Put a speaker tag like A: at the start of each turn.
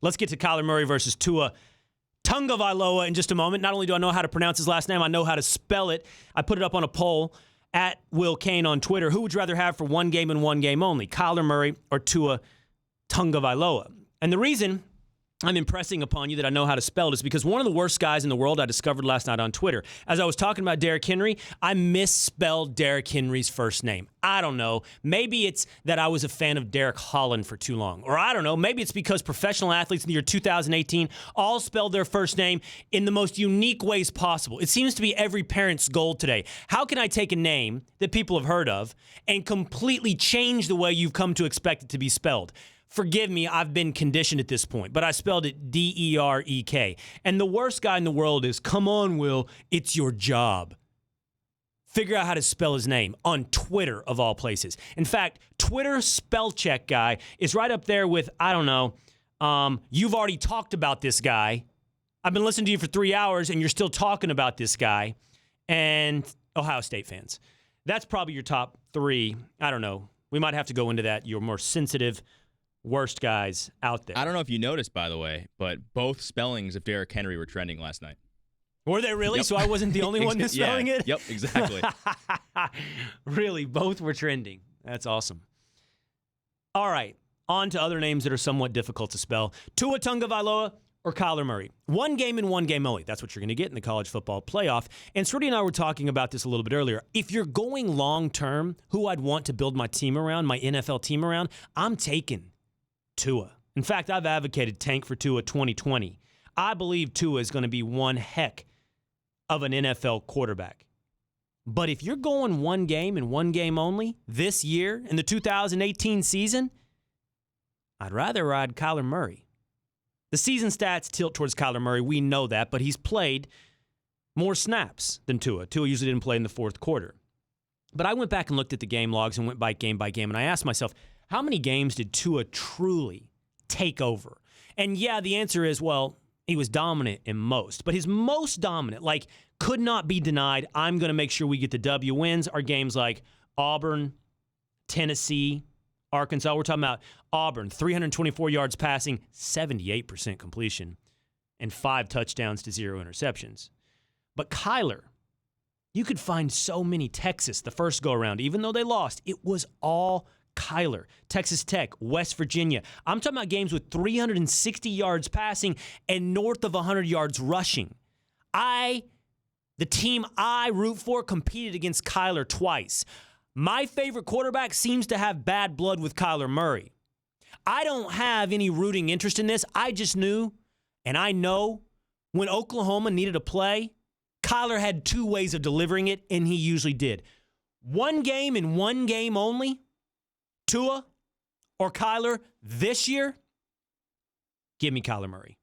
A: Let's get to Kyler Murray versus Tua Tagovailoa in just a moment. Not only do I know how to pronounce his last name, I know how to spell it. I put it up on a poll at Will Cain on Twitter. Who would you rather have for one game and one game only, Kyler Murray or Tua Tagovailoa? And the reason I'm impressing upon you that I know how to spell it is because one of the worst guys in the world I discovered last night on Twitter. As I was talking about Derrick Henry, I misspelled Derrick Henry's first name. I don't know. Maybe it's that I was a fan of Derek Holland for too long. Or I don't know. Maybe it's because professional athletes in the year 2018 all spelled their first name in the most unique ways possible. It seems to be every parent's goal today. How can I take a name that people have heard of and completely change the way you've come to expect it to be spelled? Forgive me, I've been conditioned at this point, but I spelled it D-E-R-E-K. And the worst guy in the world is, come on, Will, it's your job. Figure out how to spell his name on Twitter, of all places. In fact, Twitter spell check guy is right up there with, I don't know, you've already talked about this guy. I've been listening to you for 3 hours, and you're still talking about this guy. And Ohio State fans. That's probably your top three. I don't know. We might have to go into that. You're more sensitive worst guys out there.
B: I don't know if you noticed, by the way, but both spellings of Derrick Henry were trending last night.
A: Were they really? Yep. So I wasn't the only one misspelling it?
B: Yep, exactly.
A: Really, both were trending. That's awesome. All right, on to other names that are somewhat difficult to spell. Tua Tagovailoa or Kyler Murray. One game and one game only. That's what you're going to get in the college football playoff. And Srudy and I were talking about this a little bit earlier. If you're going long-term, who I'd want to build my team around, my NFL team around, I'm taking Tua. In fact, I've advocated tank for Tua 2020. I believe Tua is going to be one heck of an NFL quarterback. But if you're going one game and one game only this year in the 2018 season, I'd rather ride Kyler Murray. The season stats tilt towards Kyler Murray. We know that, but he's played more snaps than Tua. Tua usually didn't play in the fourth quarter. But I went back and looked at the game logs and went by game, and I asked myself, how many games did Tua truly take over? And yeah, the answer is, well, he was dominant in most. But his most dominant, like, could not be denied, I'm going to make sure we get the W wins, are games like Auburn, Tennessee, Arkansas. We're talking about Auburn, 324 yards passing, 78% completion, and 5 touchdowns to 0 interceptions. But Kyler, you could find so many. Texas, the first go-around, even though they lost, it was all Kyler. Texas Tech, West Virginia. I'm talking about games with 360 yards passing and north of 100 yards rushing. The team I root for, competed against Kyler twice. My favorite quarterback seems to have bad blood with Kyler Murray. I don't have any rooting interest in this. I just knew, and I know, when Oklahoma needed a play, Kyler had 2 ways of delivering it, and he usually did. One game and one game only, Tua or Kyler this year, give me Kyler Murray.